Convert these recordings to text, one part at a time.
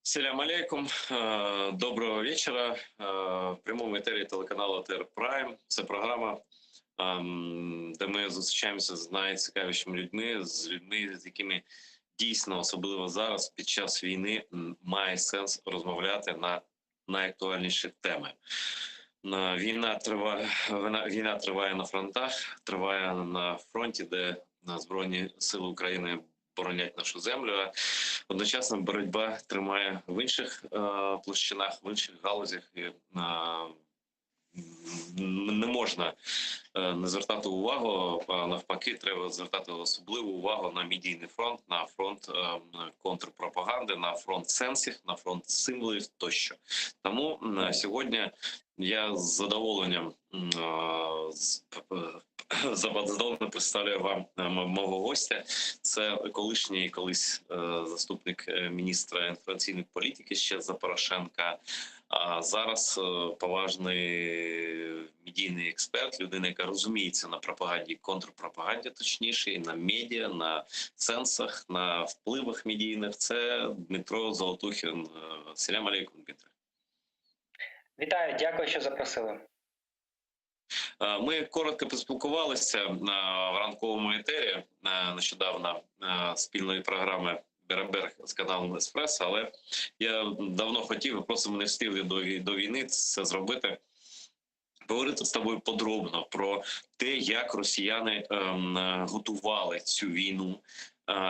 Салям алейкум, доброго вечора. В прямому етері телеканалу ТР Прайм. Це програма, де ми зустрічаємося з найцікавішими людьми, з якими дійсно, особливо зараз, під час війни, має сенс розмовляти на найактуальніші теми. Війна триває на фронтах, триває на фронті, де Збройні сили України боронять нашу землю. Одночасно боротьба тримає в інших площинах, в інших галузях. І не можна не звертати увагу, а навпаки, треба звертати особливу увагу на медійний фронт, на фронт контрпропаганди, на фронт сенсів, на фронт символів тощо. Тому сьогодні я з задоволенням представляю вам мого гостя. Це колись заступник міністра інформаційної політики ще за Порошенка, а зараз поважний медійний експерт, людина, яка розуміється на пропаганді, контрпропаганді, точніше, і на медіа, на сенсах, на впливах медійних. Це Дмитро Золотухін. Салям алейкум, Дмитро. Вітаю, дякую, що запросили. Ми коротко поспілкувалися в ранковому етері нещодавно спільної програми «Беремберг» з каналом «Еспресо», але я давно хотів, і просто ми не встигли до війни це зробити, поговорити з тобою подробно про те, як росіяни готували цю війну,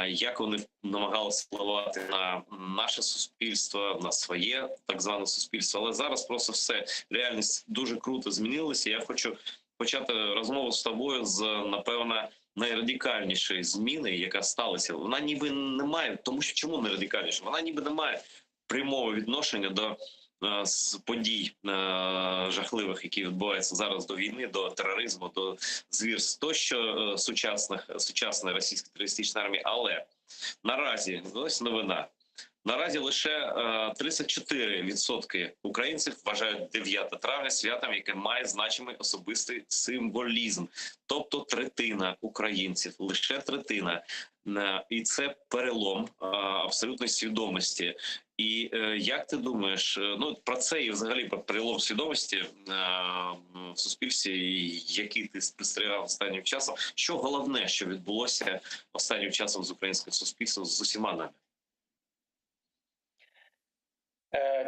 як вони намагалися впливати на наше суспільство, на своє так зване суспільство. Але зараз просто все, реальність дуже круто змінилася. Я хочу почати розмову з тобою з, напевно, найрадикальнішої зміни, яка сталася. Вона ніби не має, тому що чому найрадикальніша? Вона ніби не має прямого відношення до подій жахливих, які відбуваються зараз, до війни, до тероризму, до звірств тощо сучасної російської терористичної армії. Але наразі, ось новина, наразі лише 34% українців вважають 9 травня святом, яке має значимий особистий символізм. Тобто третина українців, лише третина. І це перелом абсолютної свідомості. І як ти думаєш, про це і взагалі про перелом свідомості в суспільстві, який ти спостерігав останнім часом, що головне, що відбулося останнім часом з українським суспільством, з усіма нами?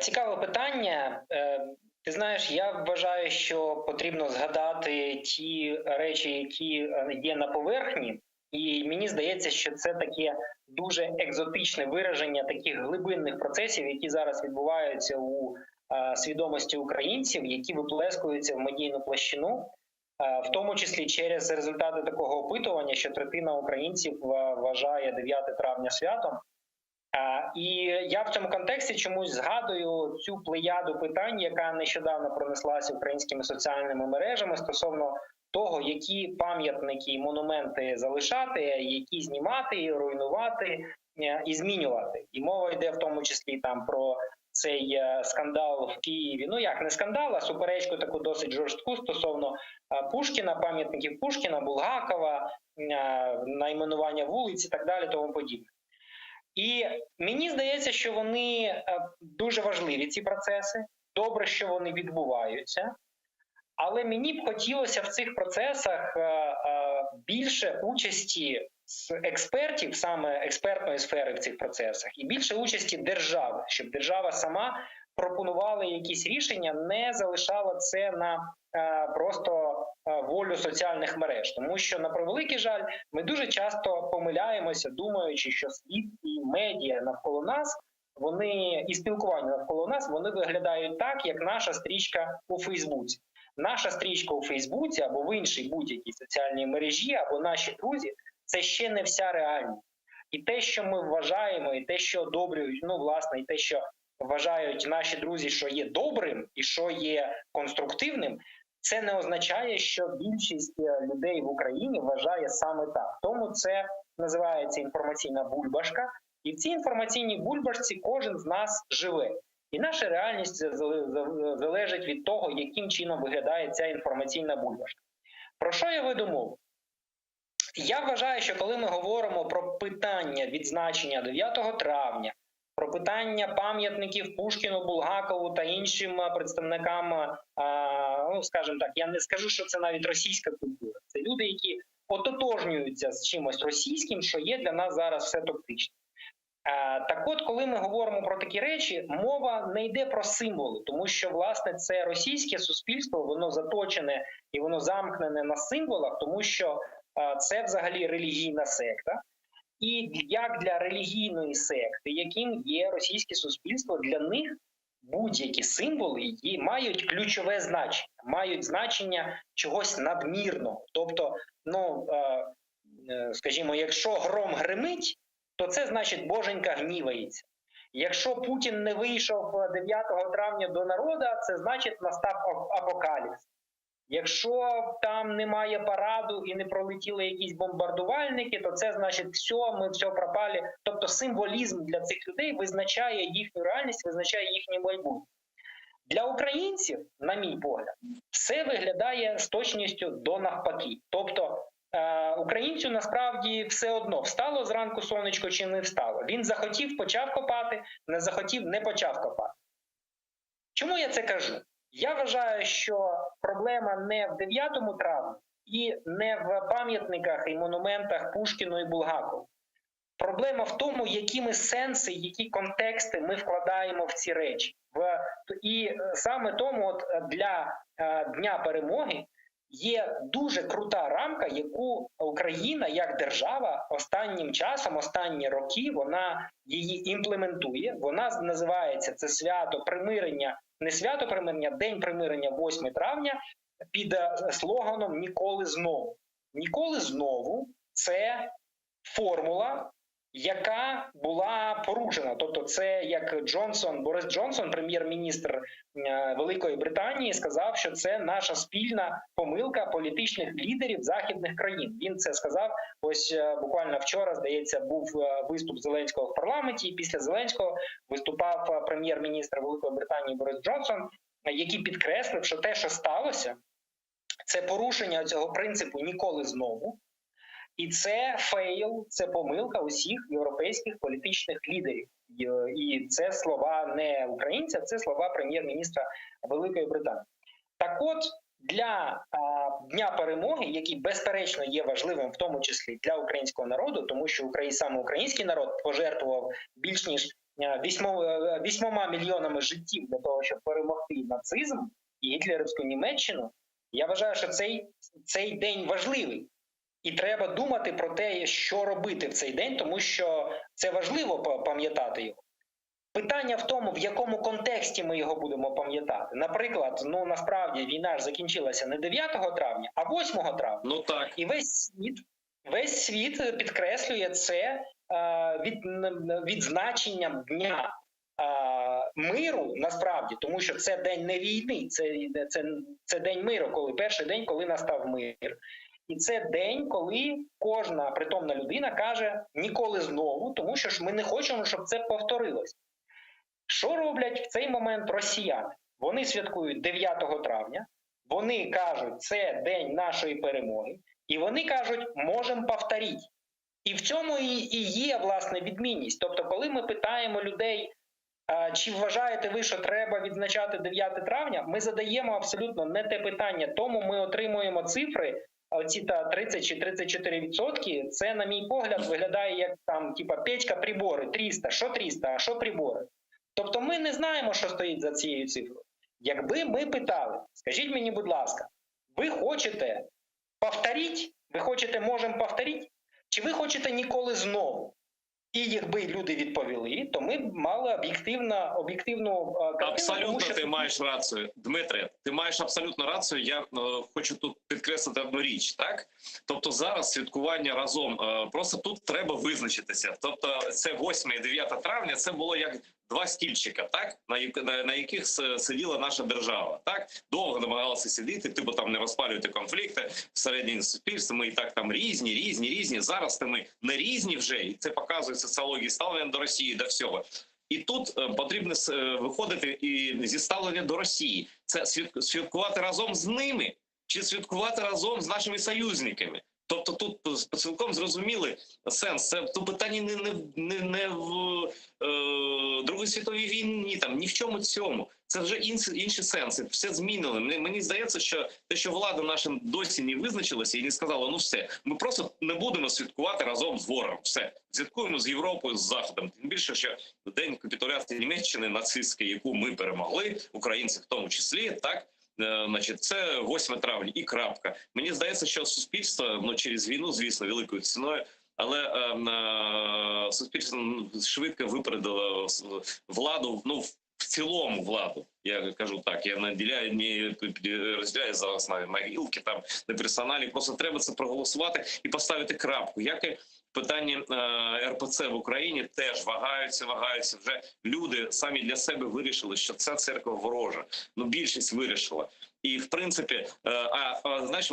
Цікаве питання. Ти знаєш, я вважаю, що потрібно згадати ті речі, які є на поверхні, і мені здається, що це таке дуже екзотичне вираження таких глибинних процесів, які зараз відбуваються у свідомості українців, які виплескуються в медійну площину, в тому числі через результати такого опитування, що третина українців вважає 9 травня святом. І я в цьому контексті чомусь згадую цю плеяду питань, яка нещодавно пронеслася українськими соціальними мережами стосовно того, які пам'ятники і монументи залишати, які знімати, руйнувати і змінювати. І мова йде в тому числі там про цей скандал в Києві. Ну як не скандал, а суперечку таку досить жорстку стосовно Пушкіна, пам'ятників Пушкіна, Булгакова, найменування вулиць і так далі, тому подібне. І мені здається, що вони дуже важливі, ці процеси. Добре, що вони відбуваються. Але мені б хотілося в цих процесах більше участі експертів, саме експертної сфери в цих процесах, і більше участі держави, щоб держава сама пропонувала якісь рішення, не залишала це на просто волю соціальних мереж. Тому що, на превеликий жаль, ми дуже часто помиляємося, думаючи, що світ і медіа навколо нас, вони і спілкування навколо нас, вони виглядають так, як наша стрічка у Фейсбуці. Наша стрічка у Фейсбуці або в іншій будь-якій соціальній мережі, або наші друзі – це ще не вся реальність. І те, що ми вважаємо, і те, що одобрюють, власне, і те, що вважають наші друзі, що є добрим і що є конструктивним, це не означає, що більшість людей в Україні вважає саме так. Тому це називається інформаційна бульбашка. І в цій інформаційній бульбашці кожен з нас живе. І наша реальність залежить від того, яким чином виглядає ця інформаційна бульбашка. Про що я веду мову? Я вважаю, що коли ми говоримо про питання відзначення 9 травня, про питання пам'ятників Пушкіну, Булгакову та іншим представникам, ну, скажімо так, я не скажу, що це навіть російська культура. Це люди, які ототожнюються з чимось російським, що є для нас зараз все токсично. Так от, коли ми говоримо про такі речі, мова не йде про символи, тому що, власне, це російське суспільство, воно заточене і воно замкнене на символах, тому що це взагалі релігійна секта. І як для релігійної секти, яким є російське суспільство, для них будь-які символи мають ключове значення, мають значення чогось надмірного. Тобто, ну, скажімо, якщо гром гримить, то це значить боженька гнівається. Якщо Путін не вийшов 9 травня до народу, це значить настав апокаліпс. Якщо там немає параду і не пролетіли якісь бомбардувальники, то це значить все, ми все пропали. Тобто символізм для цих людей визначає їхню реальність, визначає їхнє майбутнє. Для українців, на мій погляд, все виглядає з точністю до навпаки. Тобто українцю насправді все одно, встало зранку сонечко чи не встало. Він захотів – почав копати, не захотів – не почав копати. Чому я це кажу? Я вважаю, що проблема не в 9 травня і не в пам'ятниках і монументах Пушкіну і Булгакову. Проблема в тому, які ми сенси, які контексти ми вкладаємо в ці речі. І саме тому от для Дня Перемоги є дуже крута рамка, яку Україна як держава останнім часом, останні роки, вона її імплементує. Вона називається це свято примирення, не свято примирення, День примирення 8 травня під слоганом «Ніколи знову». «Ніколи знову» – це формула, яка була порушена. Тобто це як Борис Джонсон, прем'єр-міністр Великої Британії, сказав, що це наша спільна помилка політичних лідерів західних країн. Він це сказав, ось буквально вчора, здається, був виступ Зеленського в парламенті, і після Зеленського виступав прем'єр-міністр Великої Британії Борис Джонсон, який підкреслив, що те, що сталося, це порушення цього принципу «ніколи знову». І це фейл, це помилка усіх європейських політичних лідерів. І це слова не українця, це слова прем'єр-міністра Великої Британії. Так от, для Дня Перемоги, який безперечно є важливим, в тому числі для українського народу, тому що саме український народ пожертвував більш ніж 8 мільйонами життів для того, щоб перемогти нацизм і гітлерівську Німеччину, я вважаю, що цей день важливий. І треба думати про те, що робити в цей день, тому що це важливо пам'ятати його. Питання в тому, в якому контексті ми його будемо пам'ятати. Наприклад, насправді війна ж закінчилася не 9 травня, а 8 травня. Ну так. І весь світ підкреслює це відзначенням Дня миру, насправді, тому що це день не війни, це день миру, перший день, коли настав мир. І це день, коли кожна притомна людина каже «ніколи знову», тому що ж ми не хочемо, щоб це повторилось. Що роблять в цей момент росіяни? Вони святкують 9 травня, вони кажуть «це день нашої перемоги», і вони кажуть «можемо повторити». І в цьому і є, власне, відмінність. Тобто, коли ми питаємо людей, чи вважаєте ви, що треба відзначати 9 травня, ми задаємо абсолютно не те питання, тому ми отримуємо цифри, оці 30 чи 34%, це, на мій погляд, виглядає як там, Петька прибори, 300, що 300, а що прибори? Тобто ми не знаємо, що стоїть за цією цифрою. Якби ми питали, скажіть мені, будь ласка, ви хочете повторити, ви хочете «можемо повторити», чи ви хочете «ніколи знову»? І якби люди відповіли, то ми б мали об'єктивну картину. Абсолютно ти маєш рацію. Дмитре, ти маєш абсолютно рацію. Я хочу тут підкреслити одну річ. Так? Тобто зараз святкування разом, просто тут треба визначитися. Тобто це 8 і 9 травня, це було як два стільчика, так? На яких сиділа наша держава. Так? Довго намагалися сидіти, типу там не розпалювати конфлікти всередині суспільства. Ми і так там різні. Зараз ми не різні вже, і це показує соціологія ставлення до Росії, до всього. І тут потрібно виходити і зі ставлення до Росії. Це святкувати разом з ними чи святкувати разом з нашими союзниками. Тобто тут цілком зрозуміли сенс. Це то питання не в Другій світовій війні, там ні в чому цьому. Це вже інші сенси. Все змінили. Мені здається, що те, що влада наша досі не визначилася і не сказала, ну все, ми просто не будемо святкувати разом з ворогом. Все, святкуємо з Європою, з Заходом. Тим більше, що день капітуляції Німеччини нацистської, яку ми перемогли, українці в тому числі, так. Значить, це 8 травня і крапка. Мені здається, що суспільство, ну, через війну, звісно, великою ціною, але суспільство швидко випередило владу, ну, в цілому владу. Я кажу так, я не розділяю зараз на могилки, там, на персоналі, просто треба це проголосувати і поставити крапку. Як і питання РПЦ в Україні теж вагаються. Вже люди самі для себе вирішили, що ця церква ворожа. Ну, більшість вирішила. І, в принципі, знаєш,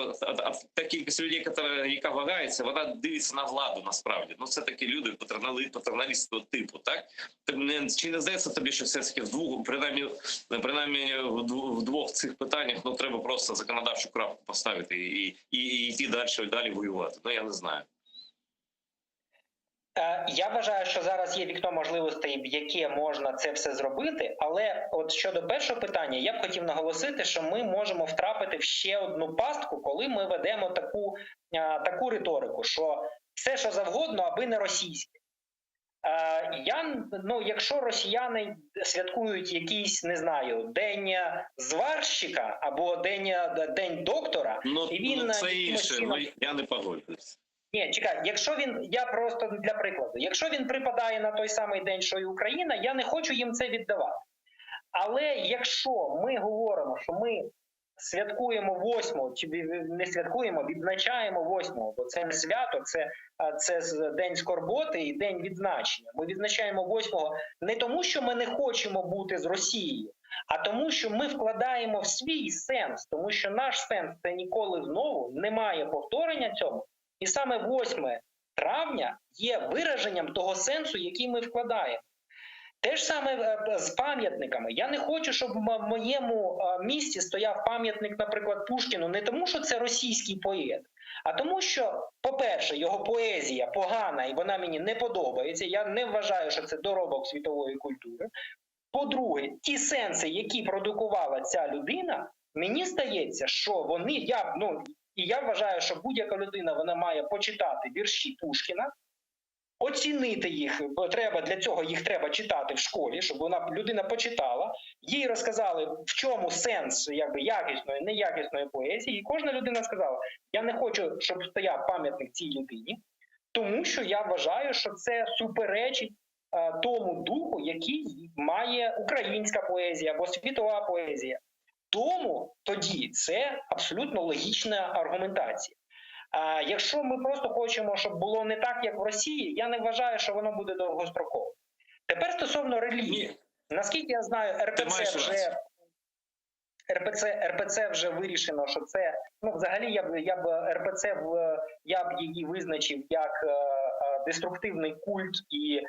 та кількість людей, яка вагається, вона дивиться на владу, насправді. Ну, це такі люди патерналістського типу, так? Чи не здається тобі, що все-таки принаймні в двох цих питаннях, ну, треба просто законодавчу крапку поставити і йти далі воювати? Ну, я не знаю. Я вважаю, що зараз є вікно можливостей, в яке можна це все зробити, але от щодо першого питання, я б хотів наголосити, що ми можемо втрапити в ще одну пастку, коли ми ведемо таку риторику, що все, що завгодно, аби не російське. Якщо росіяни святкують якийсь, не знаю, день зварщика або день доктора, і він це інше, я не погоджуюсь. Ні, чекай, я просто для прикладу, якщо він припадає на той самий день, що і Україна, я не хочу їм це віддавати. Але якщо ми говоримо, що ми святкуємо 8-го, чи не святкуємо, відзначаємо 8-го, бо це не свято, це день скорботи і день відзначення. Ми відзначаємо 8-го не тому, що ми не хочемо бути з Росією, а тому, що ми вкладаємо в свій сенс, тому що наш сенс – це ніколи знову, немає повторення цьому. І саме 8 травня є вираженням того сенсу, який ми вкладаємо. Те ж саме з пам'ятниками. Я не хочу, щоб в моєму місті стояв пам'ятник, наприклад, Пушкіну, не тому, що це російський поет, а тому, що, по-перше, його поезія погана і вона мені не подобається. Я не вважаю, що це доробок світової культури. По-друге, ті сенси, які продукувала ця людина, мені здається, що вони, і я вважаю, що будь-яка людина, вона має почитати вірші Пушкіна, оцінити їх, бо для цього їх треба читати в школі, щоб людина почитала, їй розказали, в чому сенс якісної, неякісної поезії, і кожна людина сказала, я не хочу, щоб стояв пам'ятник цій людині, тому що я вважаю, що це суперечить тому духу, який має українська поезія або світова поезія. Тому тоді це абсолютно логічна аргументація. А якщо ми просто хочемо, щоб було не так, як в Росії, я не вважаю, що воно буде довгостроково. Тепер стосовно релігії. Наскільки я знаю, РПЦ вже вирішено, що це, взагалі я б її визначив як деструктивний культ і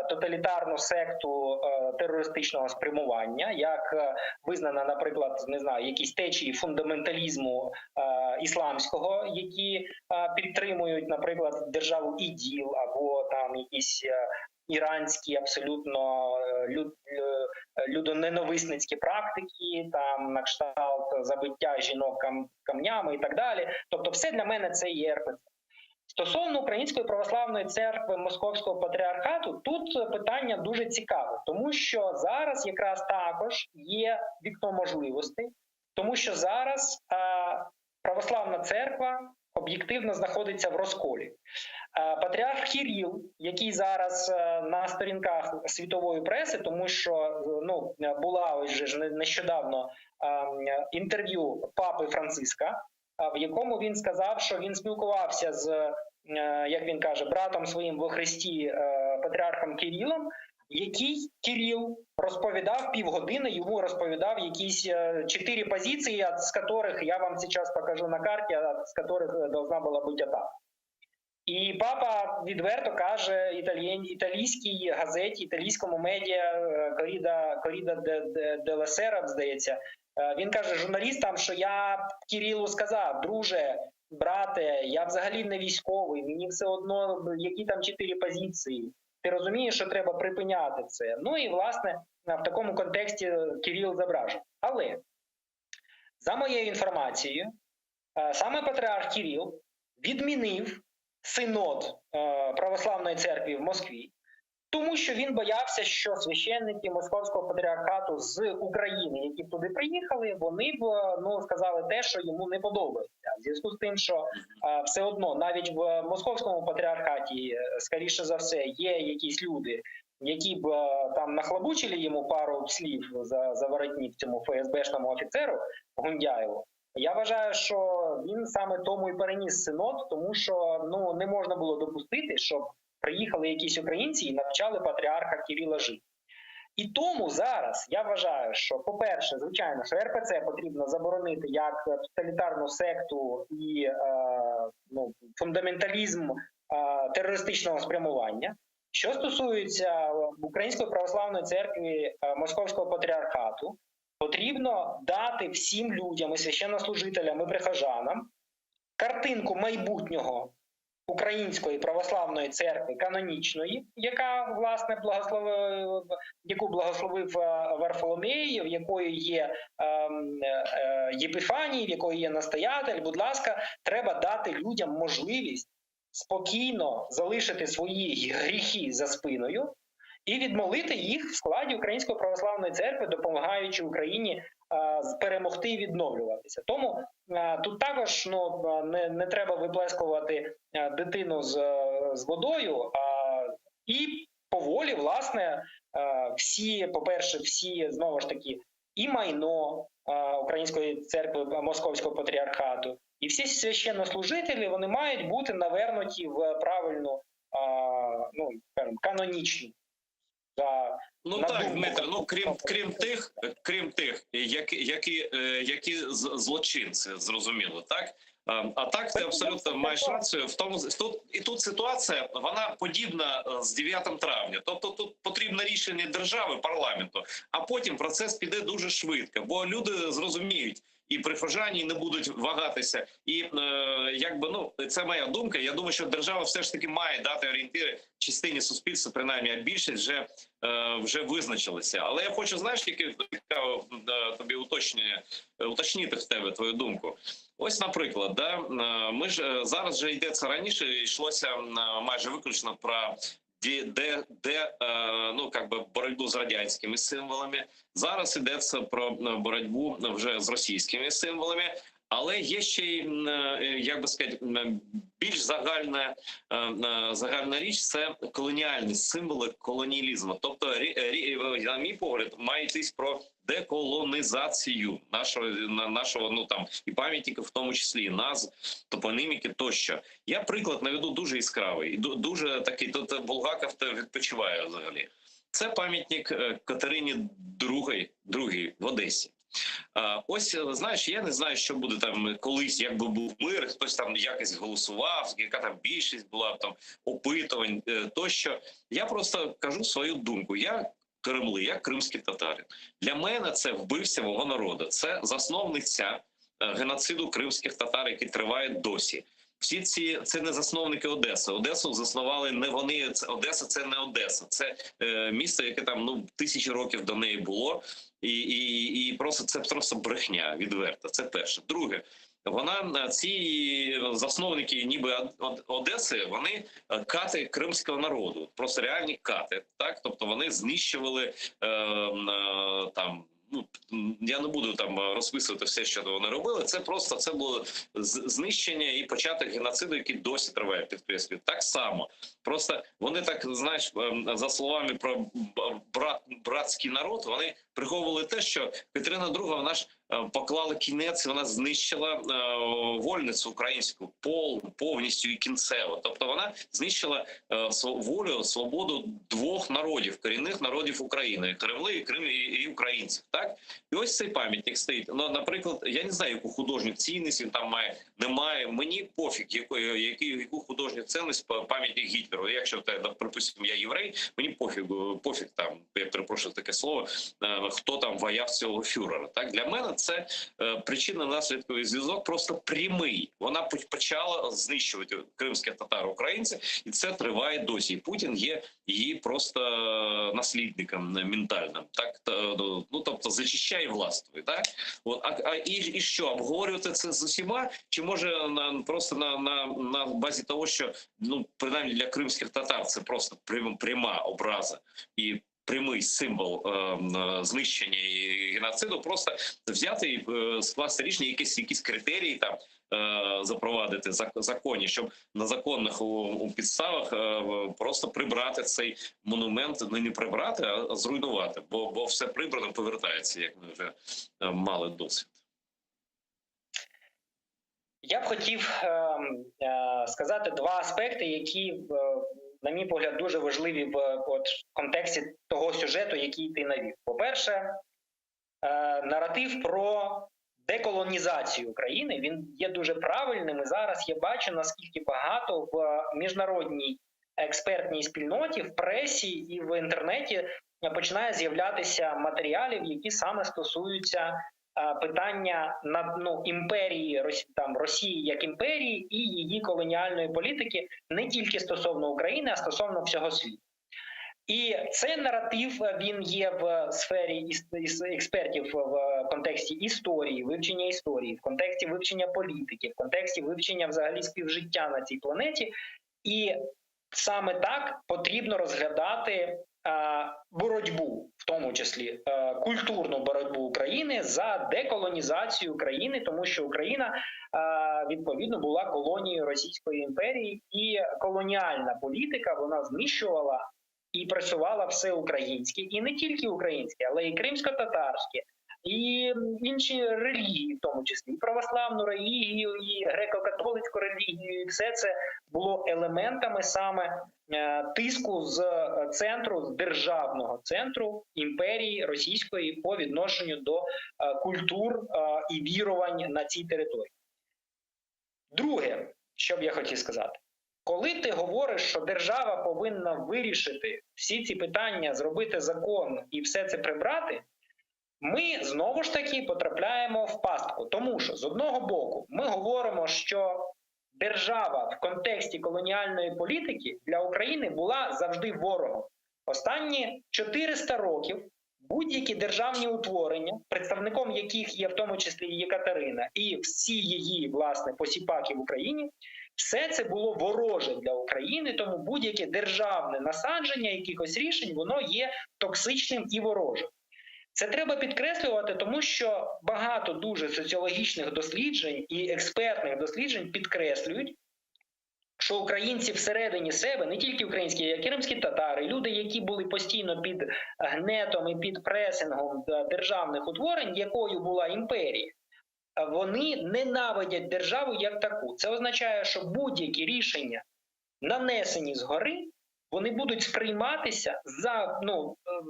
тоталітарну секту терористичного спрямування, як визнана, наприклад, не знаю, якісь течії фундаменталізму ісламського, які підтримують, наприклад, державу ІДІЛ або там якісь іранські абсолютно людоненависницькі практики, там на кшталт забиття жінок камнями і так далі. Тобто все для мене це є РПЦ. Стосовно Української православної церкви Московського патріархату, тут питання дуже цікаве, тому що зараз якраз також є вікно можливостей, тому що зараз православна церква об'єктивно знаходиться в розколі. Патріарх Кирил, який зараз на сторінках світової преси, тому що була ось же нещодавно інтерв'ю папи Франциска, в якому він сказав, що він спілкувався з, як він каже, братом своїм во Христі патріархом Кирилом, який Кирил розповідав півгодини, йому розповідав якісь 4 позиції, з яких я вам зараз покажу на карті, з яких должна була бути атака. І папа відверто каже італійській газеті, італійському медіа Коріда делла Сера, здається, він каже журналістам, що я Кирилу сказав, друже, брате, я взагалі не військовий, мені все одно, які там 4 позиції. Ти розумієш, що треба припиняти це. Ну і, власне, в такому контексті Кирил зображений. Але, за моєю інформацією, саме патріарх Кирил відмінив синод Православної церкви в Москві, тому що він боявся, що священники Московського патріархату з України, які б туди приїхали, вони б сказали те, що йому не подобається. В зв'язку з тим, що все одно навіть в Московському патріархаті, скоріше за все, є якісь люди, які б там нахлобучили йому пару слів за воротник цьому ФСБшному офіцеру Гундяєву. Я вважаю, що він саме тому і переніс синод, тому що не можна було допустити, щоб приїхали якісь українці і навчали патріарха Кирила жити. І тому зараз я вважаю, що, по-перше, звичайно, що РПЦ потрібно заборонити як тоталітарну секту і фундаменталізм терористичного спрямування. Що стосується Української православної церкви Московського патріархату, потрібно дати всім людям, і священнослужителям, і прихожанам картинку майбутнього Української православної церкви канонічної, яка, власне, яку благословив Варфоломей, в якої є Єпіфаній, в якої є настоятель. Будь ласка, треба дати людям можливість спокійно залишити свої гріхи за спиною і відмолити їх в складі Української православної церкви, допомагаючи Україні перемогти і відновлюватися. Тому тут також не треба виплескувати дитину з водою, і поволі, власне, всі, знову ж таки, і майно Української церкви Московського патріархату, і всі священнослужителі, вони мають бути навернуті в правильну, канонічну. Так, Дмитро, крім тих, які злочинці, зрозуміло, так? А так, ти абсолютно маєш рацію в тому, тут ситуація, вона подібна з 9 травня. Тобто тут потрібне рішення держави, парламенту, а потім процес піде дуже швидко, бо люди зрозуміють, і прихожані не будуть вагатися. І це моя думка. Я думаю, що держава все ж таки має дати орієнтири частині суспільства, принаймні, а більшість вже визначилися. Але я хочу, знаєш, тільки тобі уточнити в тебе твою думку. Ось, наприклад, ми ж зараз вже йдеться раніше, йшлося майже виключно про боротьбу з радянськими символами. Зараз йдеться про боротьбу вже з російськими символами. Але є ще й, більш загальна річ – це колоніальні символи колоніалізму. Тобто, на мій погляд, має йтись про деколонізацію нашого і пам'ятників, в тому числі, назв, топоніміки тощо. Я приклад наведу дуже яскравий, дуже такий, тут Булгаков відпочиває взагалі. Це пам'ятник Катерині II в Одесі. Ось, знаєш, я не знаю, що буде там колись, якби був мир, хтось там якось голосував, яка там більшість була, там опитувань тощо. Я просто кажу свою думку. Я я кримський татарин. Для мене це вбивця мого народу. Це засновниця геноциду кримських татар, який триває досі. Всі це не засновники Одеси. Одесу заснували не вони. Одеса – це не Одеса. Це місто, яке там тисячі років до неї було. І це просто брехня відверта. Це перше. Друге, ці засновники ніби Одеси, вони кати кримського народу. Просто реальні кати. Так? Тобто вони знищували я не буду там розписувати все, що вони робили. Це було знищення і початок геноциду, який досі триває, підкреслюю. Так само. Просто вони так, знаєш, за словами про братський народ, вони приховували те, що Катерина II, вона ж поклала кінець, вона знищила вольницю українську повністю і кінцево. Тобто вона знищила волю, свободу двох народів, корінних народів України, Крим і українців. Так? І ось цей пам'ятник стоїть. Наприклад, я не знаю, яку художню цінність він там має, немає. Мені пофіг, яку художню цінність пам'ятник Гітлеру. Якщо, припустимо, я єврей, мені пофіг там, я перепрошую таке слово, хто там вояв цього фюрера. Так? Для мене це причинно-наслідковий зв'язок просто прямий. Вона почала знищувати кримських татар українців, і це триває досі. І Путін є її просто наслідником ментальним. Так, ну тобто зачищає властвує. Так, і що обговорювати це з усіма? Чи може просто на базі того, що ну принаймні для кримських татар це просто пряма образа і прямий символ знищення і геноциду, просто взяти і скласти рішення, якісь критерії там запровадити законі, щоб на законних у підставах просто прибрати цей монумент, не прибрати, а зруйнувати, бо все прибрано повертається, як ми вже мали досвід. Я б хотів сказати два аспекти, які, на мій погляд, дуже важливі в контексті того сюжету, який ти навів. По-перше, наратив про деколонізацію України, він є дуже правильним. І зараз я бачу, наскільки багато в міжнародній експертній спільноті, в пресі і в інтернеті починає з'являтися матеріалів, які саме стосуються питання імперії Росії як імперії і її колоніальної політики не тільки стосовно України, а стосовно всього світу. І цей наратив, він є в сфері експертів в контексті історії, вивчення історії, в контексті вивчення політики, в контексті вивчення взагалі співжиття на цій планеті. І саме так потрібно розглядати боротьбу, в тому числі культурну боротьбу України за деколонізацію України, тому що Україна, відповідно, була колонією Російської імперії, і колоніальна політика, вона знищувала і працювала все українське, і не тільки українське, але і кримсько-татарське, і інші релігії, в тому числі, і православну релігію, і греко-католицьку релігію, і все це було елементами саме тиску з центру, з державного центру імперії Російської по відношенню до культур і вірувань на цій території. Друге, що б я хотів сказати. Коли ти говориш, що держава повинна вирішити всі ці питання, зробити закон і все це прибрати, ми знову ж таки потрапляємо в пастку. Тому що, з одного боку, ми говоримо, що держава в контексті колоніальної політики для України була завжди ворогом. Останні 400 років будь-які державні утворення, представником яких є в тому числі і Катерина, і всі її, власне, посіпаки в Україні, все це було вороже для України, тому будь-яке державне насадження якихось рішень, воно є токсичним і ворожим. Це треба підкреслювати, тому що багато дуже соціологічних досліджень і експертних досліджень підкреслюють, що українці всередині себе, не тільки українські, а й кримські татари, люди, які були постійно під гнетом і під пресингом державних утворень, якою була імперія, вони ненавидять державу як таку. Це означає, що будь-які рішення, нанесені згори, вони будуть сприйматися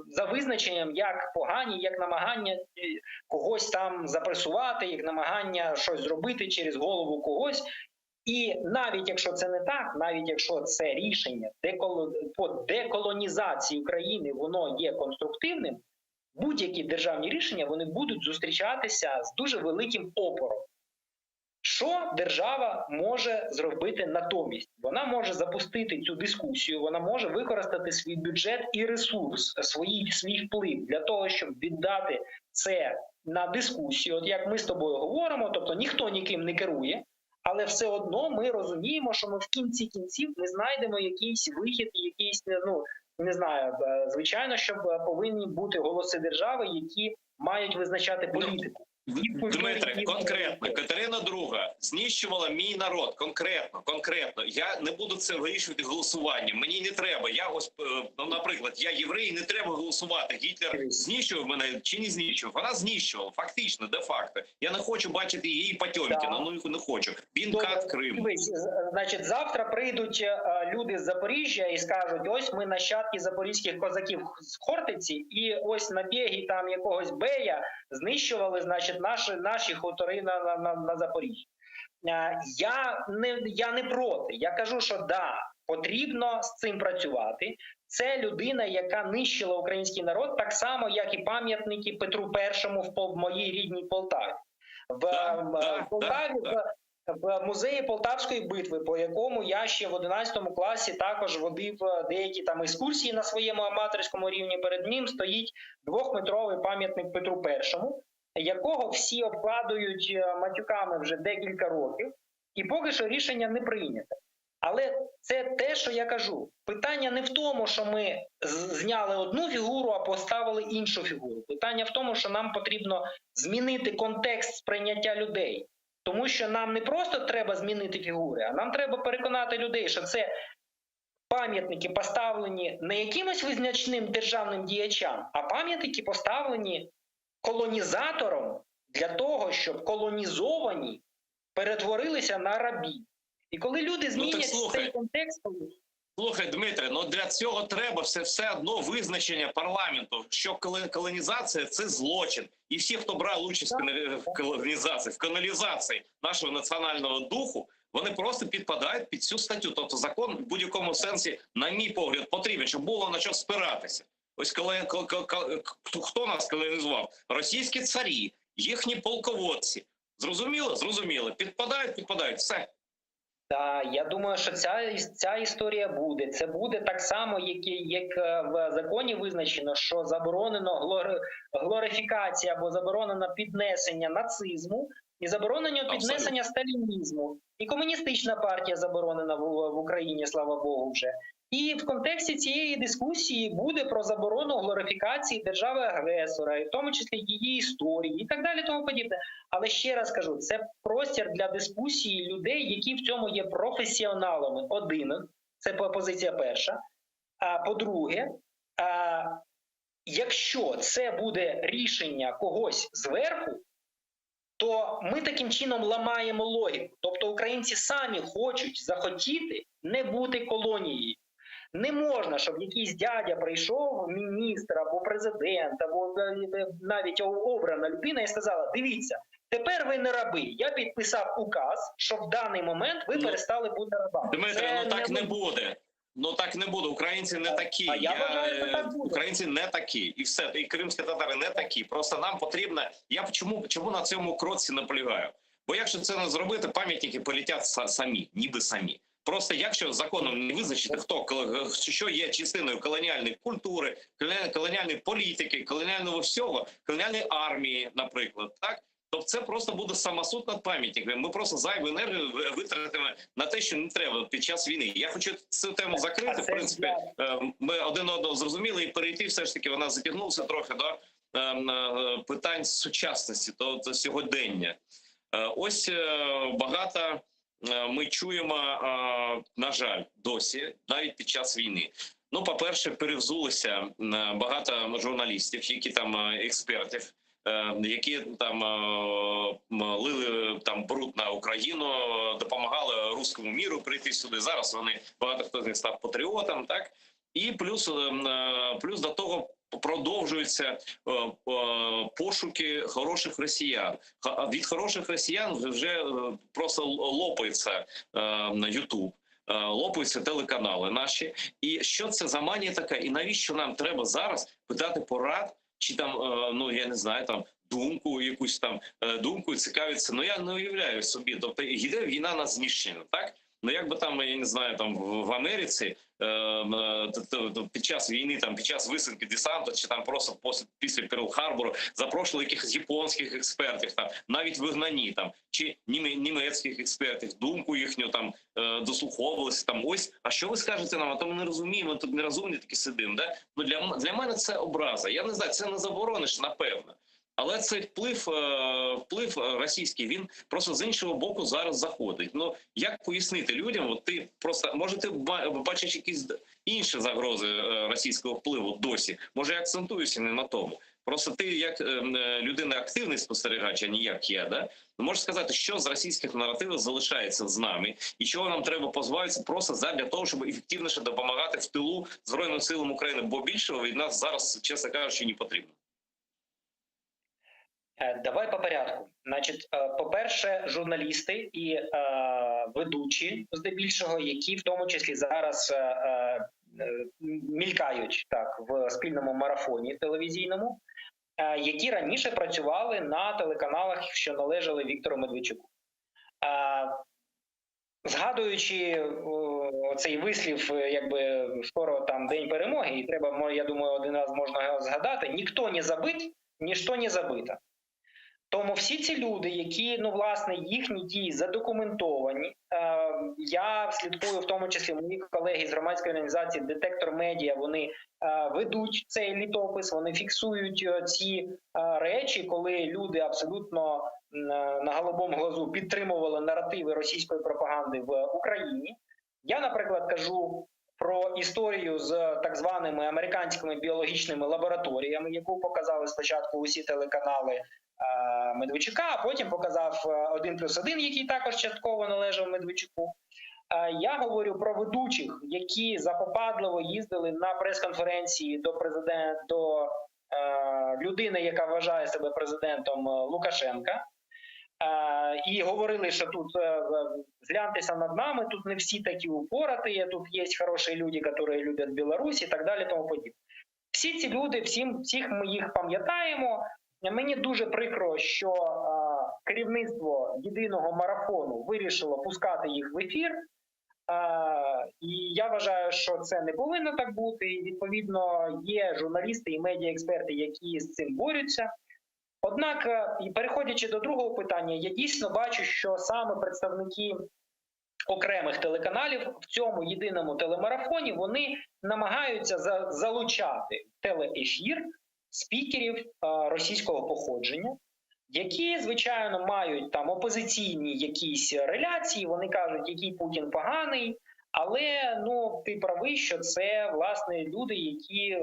за визначенням як погані, як намагання когось там запресувати, як намагання щось зробити через голову когось. І навіть якщо це не так, навіть якщо це рішення по деколонізації України, воно є конструктивним, будь-які державні рішення, вони будуть зустрічатися з дуже великим опором. Що держава може зробити натомість? Вона може запустити цю дискусію, вона може використати свій бюджет і ресурс, свій вплив для того, щоб віддати це на дискусію. От як ми з тобою говоримо, тобто ніхто ніким не керує, але все одно ми розуміємо, що ми в кінці кінців не знайдемо якийсь вихід, якийсь, не знаю, звичайно, що повинні бути голоси держави, які мають визначати політику. Дмитре, конкретно, Катерина II знищувала мій народ, конкретно. Я не буду це вирішувати голосуванням. Мені не треба. Я ось, наприклад, я єврей, не треба голосувати. Гітлер знищував мене чи не знищував? Вона знищувала, фактично, де-факто. Я не хочу бачити її Потьомкіна, не хочу. Він кат Крим. Значить, завтра прийдуть люди з Запоріжжя і скажуть, ось ми нащадки запорізьких козаків з Хортиці, і ось набіги там якогось Бея знищували, значить, наші хутори на Запоріжжі. Я не проти. Я кажу, що да, Потрібно з цим працювати. Це людина, яка нищила український народ, так само, як і пам'ятники Петру І в моїй рідній Полтаві. В Полтаві, в музеї Полтавської битви, по якому я ще в 11 класі також водив деякі там екскурсії на своєму аматорському рівні, перед ним стоїть 2-метровий пам'ятник Петру І, якого всі обкладують матюками вже декілька років, і поки що рішення не прийнято. Але це те, що я кажу. Питання не в тому, що ми зняли одну фігуру, а поставили іншу фігуру. Питання в тому, що нам потрібно змінити контекст сприйняття людей. Тому що нам не просто треба змінити фігури, а нам треба переконати людей, що це пам'ятники поставлені не якимось визначним державним діячам, а пам'ятники поставлені колонізатором для того, щоб колонізовані перетворилися на рабів. І коли люди змінять цей контекст... Слухай, Дмитре, ну для цього треба все одно визначення парламенту, що колонізація – це злочин. І всі, хто брав участь в колонізації, в каналізації нашого національного духу, вони просто підпадають під цю статтю. Тобто закон в будь-якому сенсі, на мій погляд, потрібен, щоб було на що спиратися. Ось хто нас колонізував? Російські царі, їхні полководці. Зрозуміло? Зрозуміло. Підпадають, все. Так, я думаю, що ця історія буде. Це буде так само, як в законі визначено, що заборонено глорифікація або заборонено піднесення нацизму і заборонено піднесення сталінізму. І комуністична партія заборонена в Україні, слава Богу, вже. І в контексті цієї дискусії буде про заборону глорифікації держави-агресора, і в тому числі її історії, і так далі, тому подібне. Але ще раз кажу, це простір для дискусії людей, які в цьому є професіоналами. Один, це позиція перша. А по-друге, якщо це буде рішення когось зверху, то ми таким чином ламаємо логіку. Тобто українці самі захотіти не бути колонією. Не можна, щоб якийсь дядя прийшов, міністр або президент, або навіть обрана людина і сказала: дивіться, тепер ви не раби. Я підписав указ, що в даний момент ви перестали бути рабами. Дмитре, так не буде. Ну так не буде. Українці не такі. Я вважаю, що так буде. Українці не такі. І все. І кримські татари не такі. Просто нам потрібно... Я чому на цьому кроці наполягаю? Бо якщо це не зробити, пам'ятники полетять самі, ніби самі. Просто якщо законом не визначити, що є частиною колоніальної культури, колоніальної політики, колоніального всього, колоніальної армії, наприклад, так? То це просто буде самосуд над пам'ятниками. Ми просто зайву енергію витратимо на те, що не треба під час війни. Я хочу цю тему закрити. В принципі, ми один одного зрозуміли і перейти все ж таки, вона затягнулася трохи до питань сучасності, до сьогодення. Ось багато ми чуємо, на жаль, досі, навіть під час війни. Ну, по-перше, перевзулися багато журналістів, які там експертів, які там лили там бруд на Україну, допомагали руському міру прийти сюди. Зараз вони, багато хто з них став патріотом, так? І плюс до того продовжуються пошуки хороших росіян. Від хороших росіян вже просто лопається YouTube, лопаються телеканали наші. І що це за манія така? І навіщо нам треба зараз питати порад, чи там, ну я не знаю, там думку, якусь там думку цікавиться? Ну я не уявляю собі. Тобто йде війна на знищення, так? Ну, якби там, я не знаю, там в Америці під час війни, там під час висадки десанту, чи там просто після Перл-Харбору запрошували якихось японських експертів, там навіть вигнані, там чи німецьких експертів, думку їхню там дослуховувалися. Там ось, а що ви скажете нам? А то ми не розуміємо, ми тут нерозумні такі сидимо. Да? Ну для мене це образа. Я не знаю, це не заборониш, напевно. Але цей вплив російський, він просто з іншого боку зараз заходить. Ну, як пояснити людям, от ти просто, може ти бачиш якісь інші загрози російського впливу досі, може акцентуюся не на тому. Просто ти як людина активний спостерігач, а не як я, да? Можеш сказати, що з російських наративів залишається з нами і чого нам треба позбавитися просто для того, щоб ефективніше допомагати в тилу Збройним силам України, бо більшого від нас зараз, чесно кажучи, не потрібно. Давай по порядку. Значить, по-перше, журналісти і ведучі, здебільшого, які в тому числі зараз мількають так в спільному марафоні телевізійному, які раніше працювали на телеканалах, що належали Віктору Медведчуку. Згадуючи цей вислів, якби скоро там День перемоги, і треба, я думаю, один раз можна його згадати: ніхто не забит, ніщо не забито. Тому всі ці люди, які, власне, їхні дії задокументовані, я слідкую, в тому числі мої колеги з громадської організації «Детектор Медіа», вони ведуть цей літопис, вони фіксують ці речі, коли люди абсолютно на голубому глазу підтримували наративи російської пропаганди в Україні. Я, наприклад, кажу про історію з так званими американськими біологічними лабораторіями, яку показали спочатку усі телеканали Медведчука, а потім показав 1+1, який також частково належав Медведчуку. Я говорю про ведучих, які запопадливо їздили на прес-конференції до людини, яка вважає себе президентом, Лукашенка, і говорили, що тут згляньтеся над нами, тут не всі такі упораті, тут є хороші люди, які люблять Білорусь і так далі, тому подібне. Всі ці люди, всіх ми їх пам'ятаємо. Мені дуже прикро, що керівництво єдиного марафону вирішило пускати їх в ефір. І я вважаю, що це не повинно так бути. І, відповідно, є журналісти і медіаексперти, які з цим борються. Однак, і переходячи до другого питання, я дійсно бачу, що саме представники окремих телеканалів в цьому єдиному телемарафоні, вони намагаються залучати в телеефір спікерів російського походження, які, звичайно, мають там опозиційні якісь реляції, вони кажуть, який Путін поганий, але, ти правий, що це, власне, люди, які,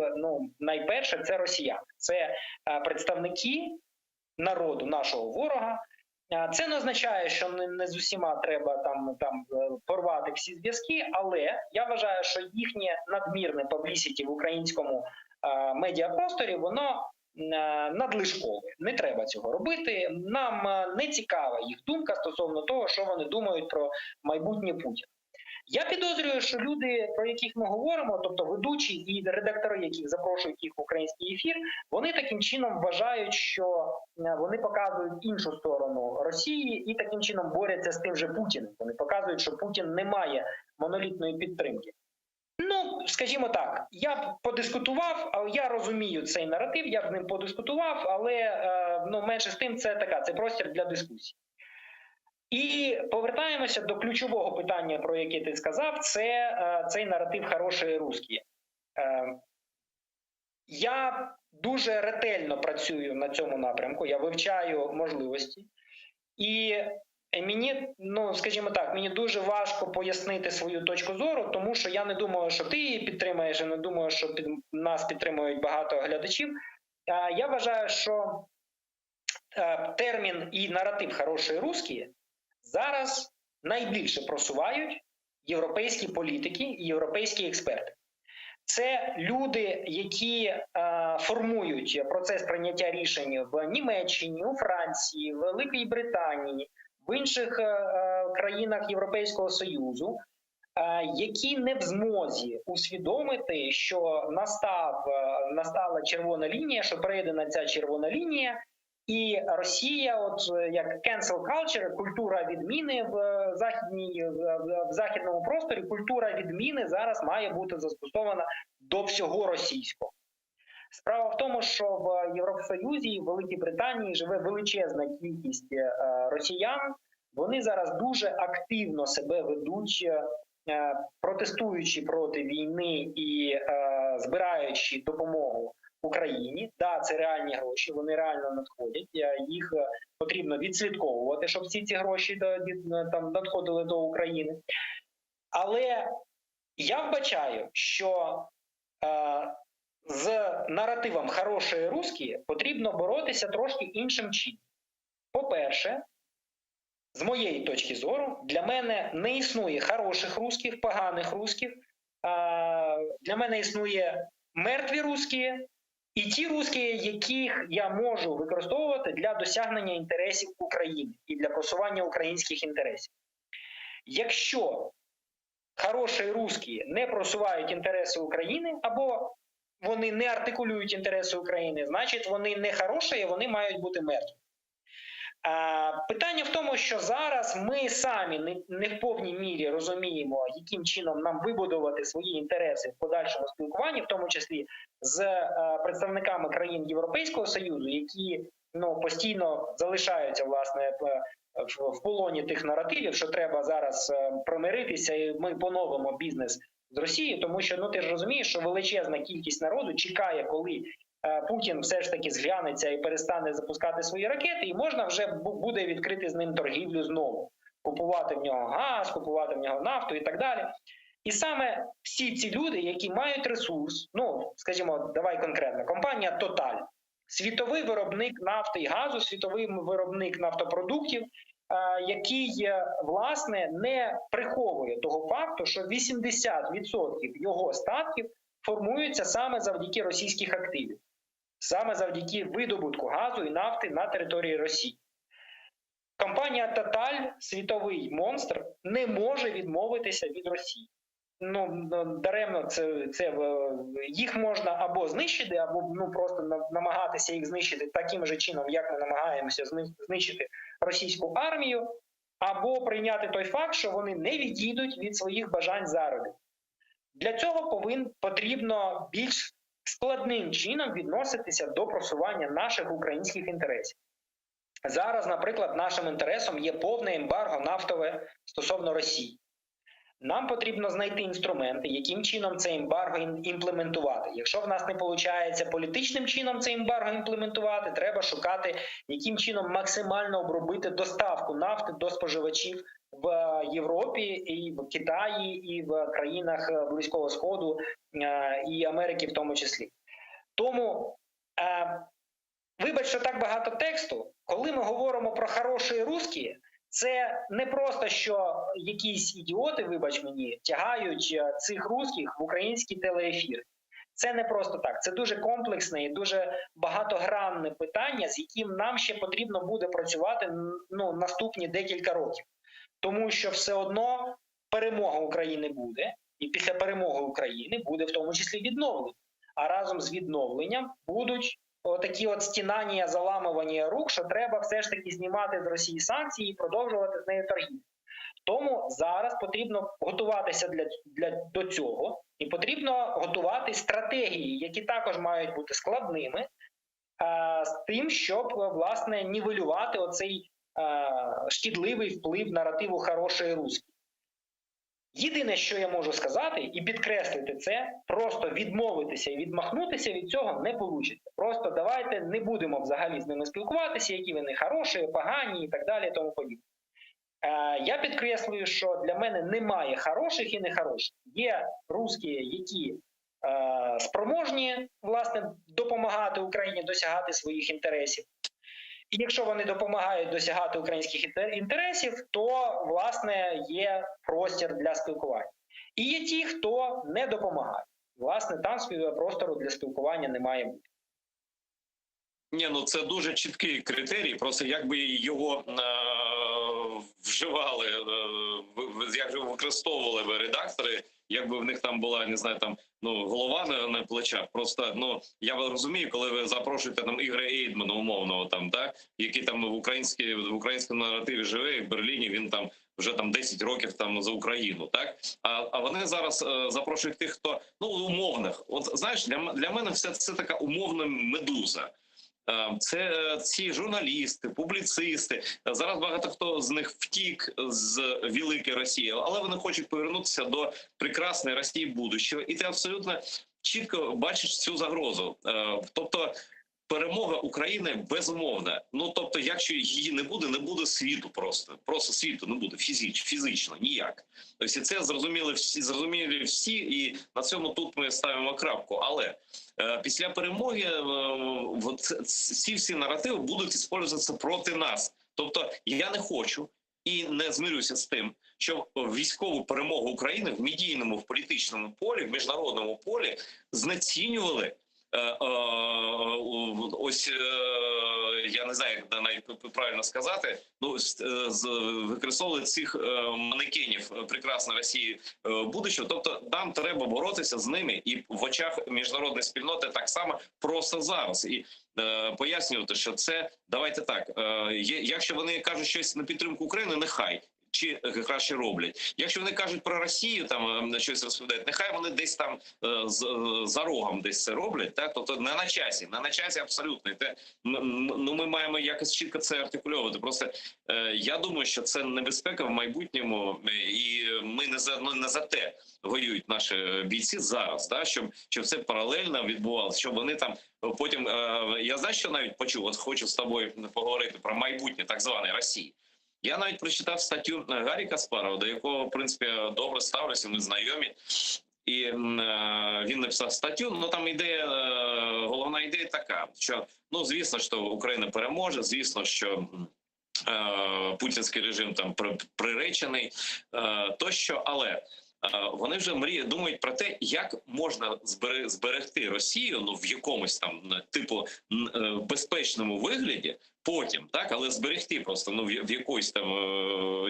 найперше, це росіяни. Це представники народу, нашого ворога. Це не означає, що не з усіма треба там порвати всі зв'язки, але я вважаю, що їхнє надмірне паблісіті в українському медіапросторі, воно надлишкове. Не треба цього робити. Нам не цікава їх думка стосовно того, що вони думають про майбутнє Путіна. Я підозрюю, що люди, про яких ми говоримо, тобто ведучі і редактори, яких запрошують їх в український ефір, вони таким чином вважають, що вони показують іншу сторону Росії і таким чином борються з тим же Путіним. Вони показують, що Путін не має монолітної підтримки. Скажімо так, я б подискутував, я розумію цей наратив, я б з ним подискутував, але менше з тим це простір для дискусії. І повертаємося до ключового питання, про яке ти сказав, це цей наратив «хороші русські». Я дуже ретельно працюю на цьому напрямку, я вивчаю можливості. І мені, скажімо так, мені дуже важко пояснити свою точку зору, тому що я не думаю, що ти її підтримаєш, і не думаю, що нас підтримують багато глядачів. Я вважаю, що термін і наратив «хороші русські» зараз найбільше просувають європейські політики і європейські експерти. Це люди, які формують процес прийняття рішень в Німеччині, у Франції, в Великій Британії, в інших країнах Європейського Союзу, які не в змозі усвідомити, що настала червона лінія, що перейдена ця червона лінія, і Росія, як cancel culture, культура відміни в західному просторі, культура відміни зараз має бути застосована до всього російського. Справа в тому, що в Євросоюзі і в Великій Британії живе величезна кількість росіян. Вони зараз дуже активно себе ведуть, протестуючи проти війни і збираючи допомогу Україні. Це реальні гроші, вони реально надходять, їх потрібно відслідковувати, щоб всі ці гроші надходили до України. Але я вбачаю, що з наративом «хороші русські» потрібно боротися трошки іншим чином. По-перше, з моєї точки зору, для мене не існує хороших русських, поганих русських. Для мене існує мертві русські і ті русські, яких я можу використовувати для досягнення інтересів України і для просування українських інтересів. Якщо хороші русські не просувають інтереси України, або вони не артикулюють інтереси України, значить вони не хороші, вони мають бути мертві. Питання в тому, що зараз ми самі не в повній мірі розуміємо, яким чином нам вибудувати свої інтереси в подальшому спілкуванні, в тому числі з представниками країн Європейського Союзу, які постійно залишаються власне в полоні тих наративів, що треба зараз примиритися і ми поновимо бізнес з Росією, тому що ти ж розумієш, що величезна кількість народу чекає, коли Путін все ж таки зглянеться і перестане запускати свої ракети, і можна вже буде відкрити з ним торгівлю знову. Купувати в нього газ, купувати в нього нафту і так далі. І саме всі ці люди, які мають ресурс, скажімо, давай конкретно, компанія Total, світовий виробник нафти і газу, світовий виробник нафтопродуктів, який, власне, не приховує того факту, що 80% його статків формуються саме завдяки російських активів, саме завдяки видобутку газу і нафти на території Росії. Компанія Total, світовий монстр, не може відмовитися від Росії. Даремно їх можна або знищити, або просто намагатися їх знищити таким же чином, як ми намагаємося знищити російську армію, або прийняти той факт, що вони не відійдуть від своїх бажань заробітку. Для цього потрібно більш складним чином відноситися до просування наших українських інтересів. Зараз, наприклад, нашим інтересом є повне ембарго нафтове стосовно Росії. Нам потрібно знайти інструменти, яким чином це ембарго імплементувати. Якщо в нас не виходить політичним чином це ембарго імплементувати, треба шукати, яким чином максимально обробити доставку нафти до споживачів в Європі, і в Китаї, і в країнах Близького Сходу, і Америки в тому числі. Тому, вибач, що так багато тексту, коли ми говоримо про хороші русські, це не просто, що якісь ідіоти, вибач мені, тягають цих русських в українські телеефіри. Це не просто так. Це дуже комплексне і дуже багатогранне питання, з яким нам ще потрібно буде працювати наступні декілька років. Тому що все одно перемога України буде, і після перемоги України буде в тому числі відновлення. А разом з відновленням будуть отакі стінання, заламування рук, що треба все ж таки знімати з Росії санкції і продовжувати з нею торгівлю. Тому зараз потрібно готуватися до цього, і потрібно готувати стратегії, які також мають бути складними, з тим, щоб, власне, нівелювати оцей шкідливий вплив наративу «хорошої русські». Єдине, що я можу сказати і підкреслити це, просто відмовитися і відмахнутися від цього не вийде. Просто давайте не будемо взагалі з ними спілкуватися, які вони хороші, погані і так далі, і тому подібне. Я підкреслюю, що для мене немає хороших і нехороших. Є русські, які спроможні, власне, допомагати Україні досягати своїх інтересів. І якщо вони допомагають досягати українських інтересів, то, власне, є простір для спілкування. І є ті, хто не допомагає. Власне, там простору для спілкування не має бути. Це дуже чіткий критерій, просто якби його вживали, як використовували би редактори, якби в них там була, не знаю, голова на плечах. Просто, я розумію, коли ви запрошуєте Ігоря Ейдмана умовного, так, який там в українському наративі живе, в Берліні, він там вже 10 років за Україну, так? А вони зараз запрошують тих, хто, умовних. От, знаєш, для мене все це така умовна медуза. Це ці журналісти, публіцисти. Зараз багато хто з них втік з великої Росії, але вони хочуть повернутися до прекрасної Росії будущого. І ти абсолютно чітко бачиш цю загрозу. Тобто перемога України безумовна. Тобто, якщо її не буде світу просто. Просто світу не буде фізично, ніяк. Тобто це зрозуміли всі, і на цьому тут ми ставимо крапку. Але після перемоги ці всі наративи будуть використовуватися проти нас. Тобто я не хочу і не змирюся з тим, що військову перемогу України в медійному, в політичному полі, в міжнародному полі знецінювали ось я не знаю, як навіть правильно сказати, ну використовували цих манекенів прекрасної Росії будущого. Тобто нам треба боротися з ними і в очах міжнародної спільноти так само просто зараз. І пояснювати, що це, давайте так, якщо вони кажуть щось на підтримку України, нехай. Чи краще роблять. Якщо вони кажуть про Росію, там щось розповідають, нехай вони десь там за рогом десь це роблять. Так? Тобто не на часі абсолютно. Ну, ми маємо якось чітко це артикульовувати. Просто я думаю, що це небезпека в майбутньому, і ми не за те воюють наші бійці зараз, да? щоб це паралельно відбувалося, щоб вони там потім, я знаю, що навіть почув, от хочу з тобою поговорити про майбутнє так званої Росії. Я навіть прочитав статтю Гаррі Каспарова, до якого, в принципі, добре ставлюся, ми знайомі. І він написав статтю, ну там ідея, головна ідея така, що, ну, звісно, що Україна переможе, звісно, що путінський режим там приречений, тощо, але вони вже думають про те, як можна зберегти Росію, ну, в якомусь там, типу, безпечному вигляді, потім, так, але зберегти просто, ну, в якусь там,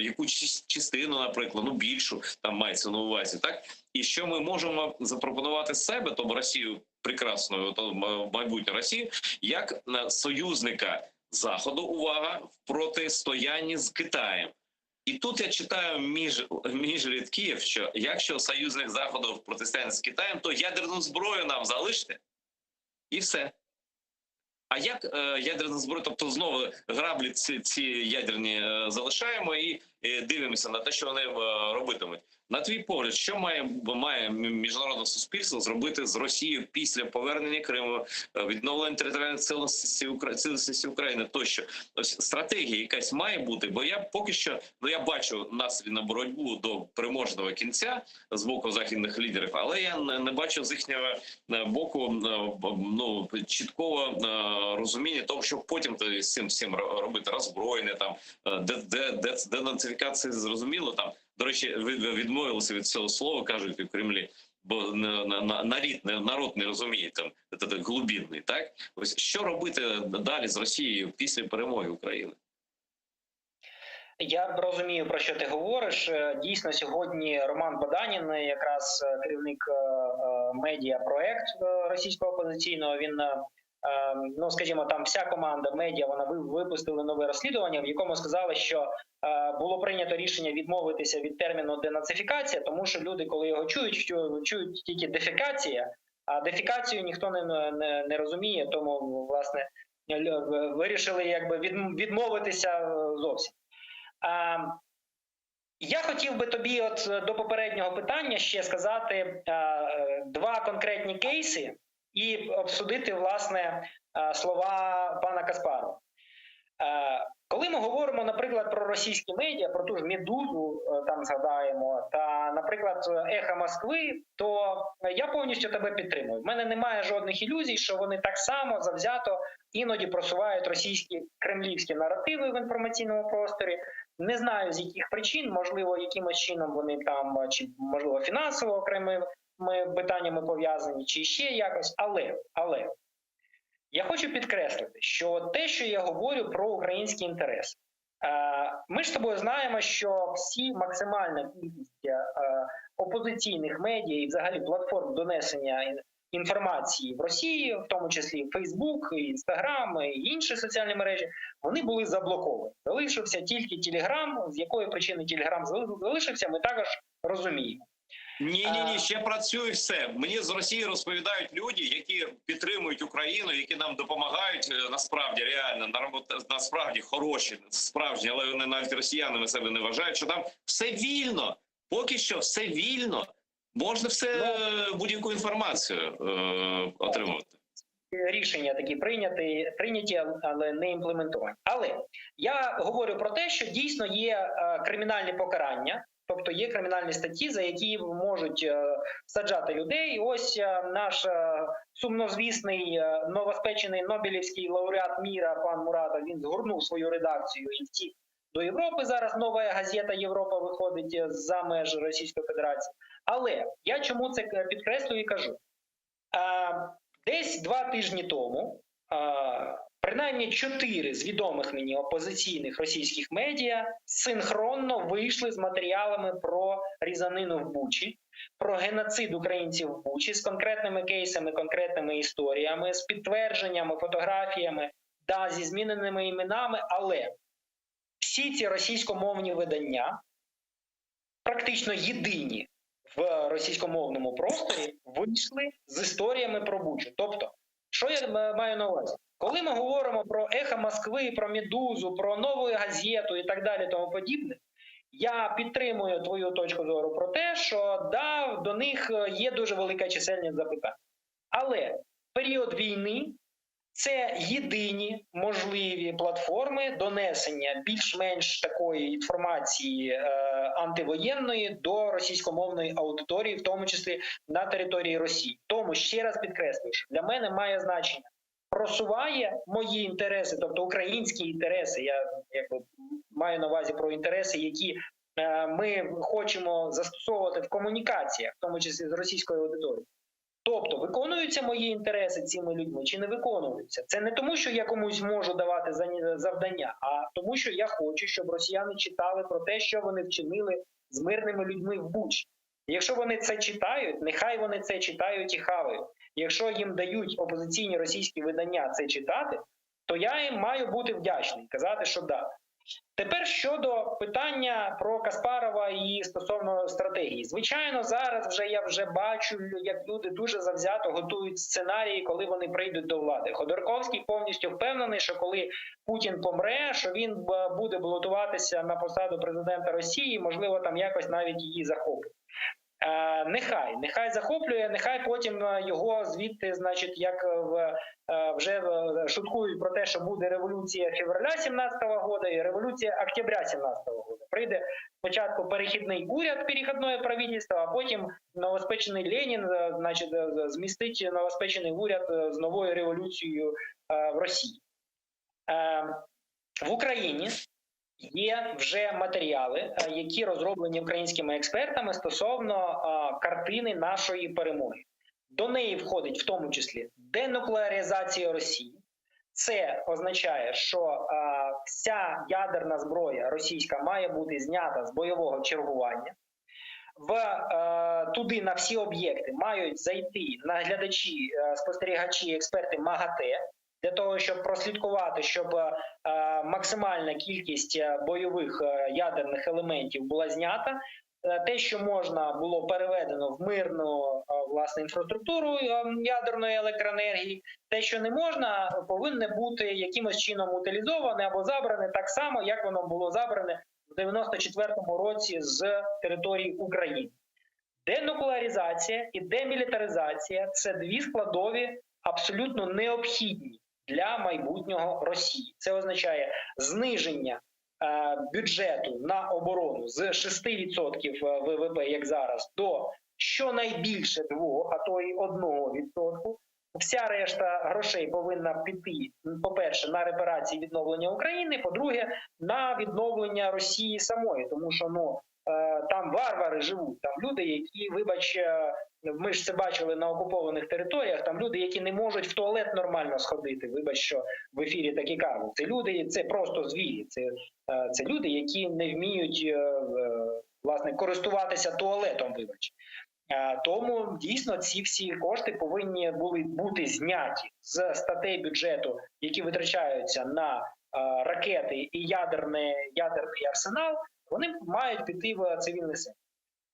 яку частину, наприклад, ну, більшу, там мається на увазі, так, і що ми можемо запропонувати себе, тому Росію, прекрасну, майбутню Росію, як союзника Заходу, увага, в протистоянні з Китаєм. І тут я читаю між рядків, що якщо союзник Заходу в протистоянні з Китаєм, то ядерну зброю нам залиште, і все. А як ядерна зброя, тобто знову граблі ці ядерні залишаємо і дивимося на те, що вони робитимуть. На твій погляд, що має міжнародне суспільство зробити з Росією після повернення Криму, відновлення територіальної цілісності України тощо? Ось стратегія якась має бути, бо я поки що, ну, я бачу настрій на боротьбу до переможного кінця з боку західних лідерів, але я не бачу з їхнього боку, ну, чіткого розуміння того, що потім з цим всім робити, роззброєння, там, денацифікація, зрозуміло, там. До речі, відмовилися від цього слова, кажуть у Кремлі, бо народ не розуміє, там, це глубинний, так? Ось що робити далі з Росією після перемоги України? Я розумію, про що ти говориш. Дійсно, сьогодні Роман Баданін, якраз керівник медіапроект російського опозиційного, він, ну, скажімо, там вся команда медіа, вона випустили нове розслідування, в якому сказали, що було прийнято рішення відмовитися від терміну денацифікація, тому що люди, коли його чують тільки дефекація, а дефекацію ніхто не розуміє, тому, власне, вирішили якби відмовитися зовсім. Я хотів би тобі от до попереднього питання ще сказати два конкретні кейси і обсудити, власне, слова пана Каспарова. Коли ми говоримо, наприклад, про російські медіа, про ту ж «Медузу», там згадаємо, та, наприклад, «Ехо Москви», то я повністю тебе підтримую. В мене немає жодних ілюзій, що вони так само завзято іноді просувають російські кремлівські наративи в інформаційному просторі. Не знаю, з яких причин, можливо, якимось чином вони там, чи, можливо, фінансово окремими питаннями пов'язані, чи ще якось, але я хочу підкреслити, що те, що я говорю про українські інтереси, ми ж з тобою знаємо, що всі максимальна кількість опозиційних медіа і взагалі платформ донесення інформації в Росії, в тому числі Фейсбук, Інстаграм і інші соціальні мережі, вони були заблоковані. Залишився тільки Телеграм. З якої причини Телеграм залишився, ми також розуміємо. Ні, ще працює все. Мені з Росії розповідають люди, які підтримують Україну, які нам допомагають, насправді, реально, насправді хороші, справжні, але вони навіть росіянами себе не вважають, що там все вільно, поки що все вільно, можна все, будь-яку інформацію отримувати. Рішення такі прийняті, але не імплементовані. Але я говорю про те, що дійсно є кримінальні покарання, тобто є кримінальні статті, за які можуть саджати людей. І ось наш сумнозвісний, новоспечений Нобелівський лауреат міра пан Муратов, він згорнув свою редакцію і втік до Європи. Зараз нова газета «Європа» виходить за межі Російської Федерації. Але я чому це підкреслюю і кажу? Десь 2 тижні тому принаймні 4 з відомих мені опозиційних російських медіа синхронно вийшли з матеріалами про різанину в Бучі, про геноцид українців в Бучі, з конкретними кейсами, конкретними історіями, з підтвердженнями, фотографіями, да, зі зміненими іменами, але всі ці російськомовні видання, практично єдині в російськомовному просторі, вийшли з історіями про Бучу. Тобто, що я маю на увазі? Коли ми говоримо про «Ехо Москви», про «Медузу», про «Нову газету» і так далі, тому подібне, я підтримую твою точку зору про те, що да, до них є дуже велика чисельність запитань. Але в період війни це єдині можливі платформи донесення більш-менш такої інформації антивоєнної до російськомовної аудиторії, в тому числі на території Росії. Тому, ще раз підкреслюю, що для мене має значення, просуває мої інтереси, тобто українські інтереси, я маю на увазі про інтереси, які ми хочемо застосовувати в комунікаціях, в тому числі з російською аудиторією. Тобто, виконуються мої інтереси цими людьми чи не виконуються? Це не тому, що я комусь можу давати завдання, а тому, що я хочу, щоб росіяни читали про те, що вони вчинили з мирними людьми в Бучі. Якщо вони це читають, нехай вони це читають і хавають. Якщо їм дають опозиційні російські видання це читати, то я їм маю бути вдячний, казати, що да. Тепер щодо питання про Каспарова і стосовно стратегії. Звичайно, зараз я вже бачу, як люди дуже завзято готують сценарії, коли вони прийдуть до влади. Ходорковський повністю впевнений, що коли Путін помре, що він буде балотуватися на посаду президента Росії, можливо, там якось навіть її захопить. Нехай захоплює, нехай потім його звідти, значить, як вже шуткують про те, що буде революція февраля 17-го року і революція октября 17-го року. Прийде спочатку перехідний уряд, перехідне правительство, а потім новоспечений Ленін, значить, змістить новоспечений уряд з новою революцією в Росії. В Україні є вже матеріали, які розроблені українськими експертами стосовно картини нашої перемоги. До неї входить в тому числі денуклеаризація Росії. Це означає, що вся ядерна зброя російська має бути знята з бойового чергування. Туди на всі об'єкти мають зайти наглядачі, спостерігачі, експерти МАГАТЕ, для того, щоб прослідкувати, щоб максимальна кількість бойових ядерних елементів була знята. Те, що можна було переведено в мирну, власне, інфраструктуру ядерної електроенергії, те, що не можна, повинне бути якимось чином утилізоване або забране так само, як воно було забране в 94-му році з території України. Денуклеаризація і демілітаризація – це дві складові абсолютно необхідні для майбутнього Росії. Це означає зниження бюджету на оборону з 6% ВВП, як зараз, до щонайбільше 2%, а то й 1%. Вся решта грошей повинна піти, по-перше, на репарації відновлення України, по-друге, на відновлення Росії самої, тому що там варвари живуть, там люди, які, вибач, ми ж це бачили на окупованих територіях, там люди, які не можуть в туалет нормально сходити, вибач, що в ефірі такі кажуть. Це люди, це просто звірі, це люди, які не вміють, власне, користуватися туалетом, вибач. Тому, дійсно, ці всі кошти повинні були бути зняті з статей бюджету, які витрачаються на ракети і ядерний арсенал, вони мають піти в цивільний сектор.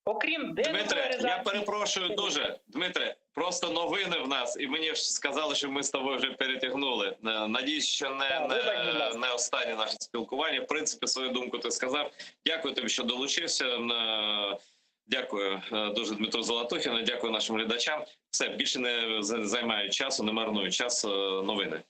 Окрім Дмитре, я перепрошую дуже. Дмитре, просто новини в нас, і мені сказали, що ми з тобою вже перетягнули. Надіюсь, що не останнє наше спілкування. В принципі, свою думку ти сказав. Дякую тобі, що долучився. Дякую дуже Дмитру Золотухіну, дякую нашим глядачам. Все, більше не займаю часу, не марную час. Новини.